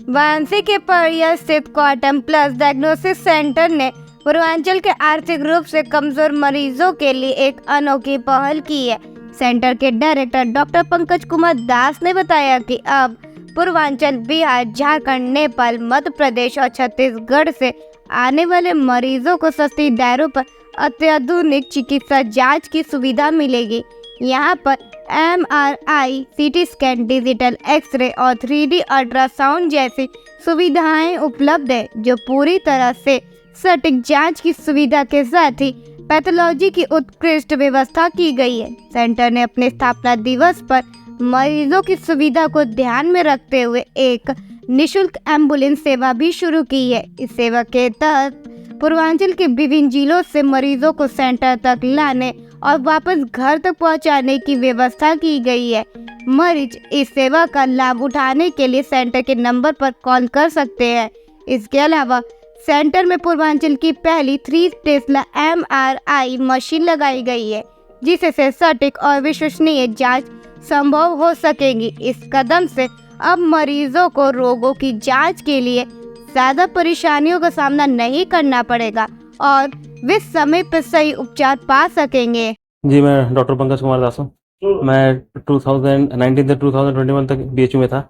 वाराणसी के पड़िया स्थित क्वांटम प्लस डायग्नोसिस सेंटर ने पूर्वांचल के आर्थिक रूप से कमजोर मरीजों के लिए एक अनोखी पहल की है। सेंटर के डायरेक्टर डॉक्टर पंकज कुमार दास ने बताया कि अब पूर्वांचल, बिहार, झारखंड, नेपाल, मध्य प्रदेश और छत्तीसगढ़ से आने वाले मरीजों को सस्ती दरों पर अत्याधुनिक चिकित्सा जांच की सुविधा मिलेगी। यहाँ पर MRI, CT scan, digital x ray और 3D अल्ट्रासाउंड जैसी सुविधाएं उपलब्ध है, जो पूरी तरह से सटीक जांच की सुविधा के साथ ही पैथोलॉजी की उत्कृष्ट व्यवस्था की गई है। सेंटर ने अपने स्थापना दिवस पर मरीजों की सुविधा को ध्यान में रखते हुए एक निशुल्क एम्बुलेंस सेवा भी शुरू की है। इस सेवा के तहत पूर्वांचल के विभिन्न जिलों से मरीजों को सेंटर तक लाने और वापस घर तक पहुंचाने की व्यवस्था की गई है। मरीज इस सेवा का लाभ उठाने के लिए सेंटर के नंबर पर कॉल कर सकते हैं। इसके अलावा सेंटर में पूर्वांचल की पहली 3 टेस्ला MRI मशीन लगाई गई है, जिससे सटीक और विश्वसनीय जांच संभव हो सकेगी। इस कदम से अब मरीजों को रोगों की जांच के लिए ज्यादा परेशानियों का सामना नहीं करना पड़ेगा और वे समय पर सही उपचार पा सकेंगे। जी, मैं डॉक्टर पंकज कुमार दास हूँ। मैं 2019 से 2021 तक BHU में था।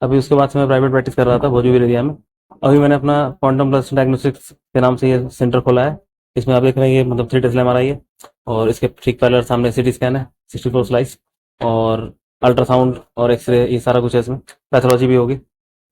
अभी उसके बाद से मैं प्राइवेट प्रैक्टिस कर रहा था भोजपुर एरिया में। अभी मैंने अपना क्वांटम प्लस डायग्नोस्टिक्स के नाम से ये सेंटर खोला है। इसमें आप देख रहे हैं ये मतलब 3 टेस्ला MRI है और इसके ठीक पहले सामने CT स्कैन है, 64 स्लाइस और अल्ट्रासाउंड और एक्सरे, ये सारा कुछ है। इसमें पैथोलॉजी भी होगी।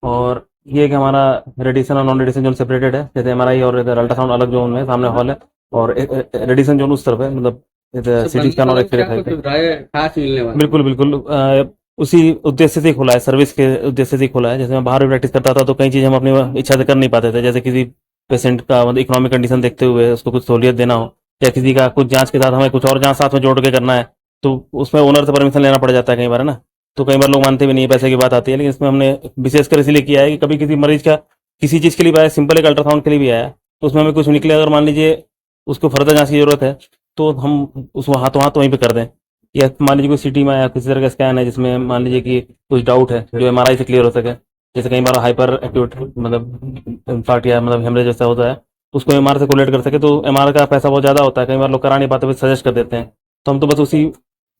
और ये कि हमारा रेडिएशन और नॉन रेडिएशन जोन सेपरेटेड है। जैसे MRI और इधर अल्ट्रासाउंड अलग जोन में सामने हॉल है और रेडिएशन जोन उस तरफ है, मतलब इधर CT स्कैन और एक्सरे है। बिल्कुल बिल्कुल उसी उद्देश्य से ही खोला है, सर्विस के उद्देश्य से ही खोला है। जैसे मैं बाहर भी प्रैक्टिस करता था तो कई चीज़ हम अपनी इच्छा से कर नहीं पाते थे। जैसे किसी पेशेंट का मतलब इकोनॉमिक कंडीशन देखते हुए उसको कुछ सहूलियत देना हो, या किसी का कुछ जांच के साथ हमें कुछ और जांच साथ में जोड़ के करना है, तो उसमें ओनर से परमिशन लेना पड़ जाता है कई बार, है ना। तो कई बार लोग मानते भी नहीं है, पैसे की बात आती है। लेकिन इसमें हमने विशेषकर इसलिए किया है कि कभी किसी मरीज का किसी चीज़ के लिए भी आया, सिंपल एक अल्ट्रासाउंड के लिए भी आया, तो उसमें हमें कुछ निकले, अगर मान लीजिए उसको फर्दर जांच की जरूरत है तो हम उसको हाथों हाथ वहीं पे कर दें। या मान लीजिए कोई CT में या किसी तरह का स्कैन है जिसमें मान लीजिए कि कुछ डाउट है जो MRI से क्लियर हो सके। जैसे कई बार हाइपर एक्यूट मतलब इंफार्क्ट या मतलब हेमरेज जैसा होता है, उसको MR से कोलेट कर सके, तो MR का पैसा बहुत ज़्यादा होता है, कई बार लोग करा नहीं पाते, सजेस्ट कर देते हैं। तो हम तो बस उसी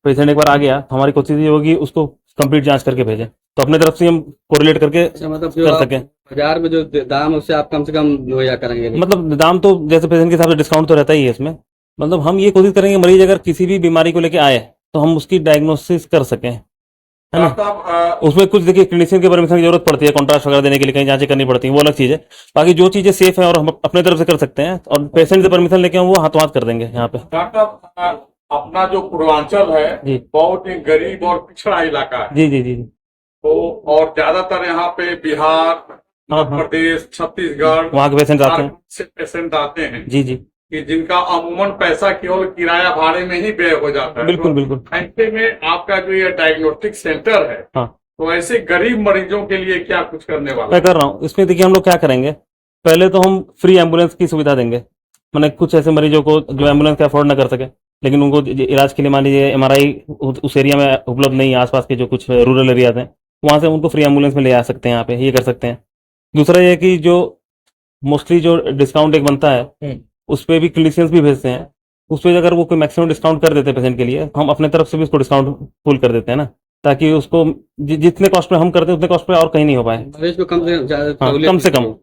पेशेंट एक बार आ गया तो हमारी कोशिश ये होगी उसको कंप्लीट जांच करके भेजें, तो अपने तरफ से हम कोरिलेट करके मतलब कर सकें। बाजार में जो दाम है उससे आप कम से कम मुहैया करेंगे? मतलब दाम तो जैसे पेशेंट के हिसाब से डिस्काउंट तो रहता ही है इसमें। मतलब हम ये कोशिश करेंगे मरीज अगर किसी भी बीमारी को लेके आए तो हम उसकी डायग्नोसिस कर सकें, है ना। उसमें कुछ देखिए क्लिनिशियन की परमिशन की जरूरत पड़ती है, कॉन्ट्रास्ट वगैरह देने के लिए कहीं जांचें करनी पड़ती हैं, वो अलग चीज़ है। बाकी जो चीज़ें सेफ है और हम अपने तरफ से कर सकते हैं और पेशेंट से परमिशन लेके हम वो हाथों हाथ कर देंगे यहाँ पे। डॉक्टर, अपना जो पूर्वांचल है जी, बहुत ही गरीब और पिछड़ा इलाका है। जी जी जी जी। तो और ज्यादातर यहाँ पे बिहार, हाँ, मध्य प्रदेश, छत्तीसगढ़ वहाँ के पेशेंट आते हैं। से पेशेंट आते हैं जी जी, कि जिनका अमूमन पैसा केवल किराया भाड़े में ही व्यय हो जाता है। बिल्कुल तो बिल्कुल। ऐसे में आपका जो ये डायग्नोस्टिक सेंटर है, हाँ, तो ऐसे गरीब मरीजों के लिए क्या कुछ करने वाला मैं कर रहा हूँ। इसमें देखिए हम लोग क्या करेंगे, पहले तो हम फ्री एम्बुलेंस की सुविधा देंगे। मैंने कुछ ऐसे मरीजों को जो एम्बुलेंस का अफोर्ड न कर सके, लेकिन उनको इलाज के लिए मान लीजिए MRI उस एरिया में उपलब्ध नहीं है, आसपास के जो कुछ रूरल एरियाज हैं वहाँ से उनको फ्री एम्बुलेंस में ले आ सकते हैं, यहाँ पे ये कर सकते हैं। दूसरा ये कि जो मोस्टली जो डिस्काउंट एक बनता है उस पर भी क्लिनिशियंस भी भेजते हैं, उस पर अगर वो कोई मैक्सिमम डिस्काउंट कर देते हैं पेशेंट के लिए, हम अपने तरफ से भी उसको डिस्काउंट फुल कर देते हैं ना, ताकि उसको जितने कॉस्ट में हम करते हैं उतने कॉस्ट में और कहीं नहीं हो पाए। मरीज को कम से कम हाँ, कम से कम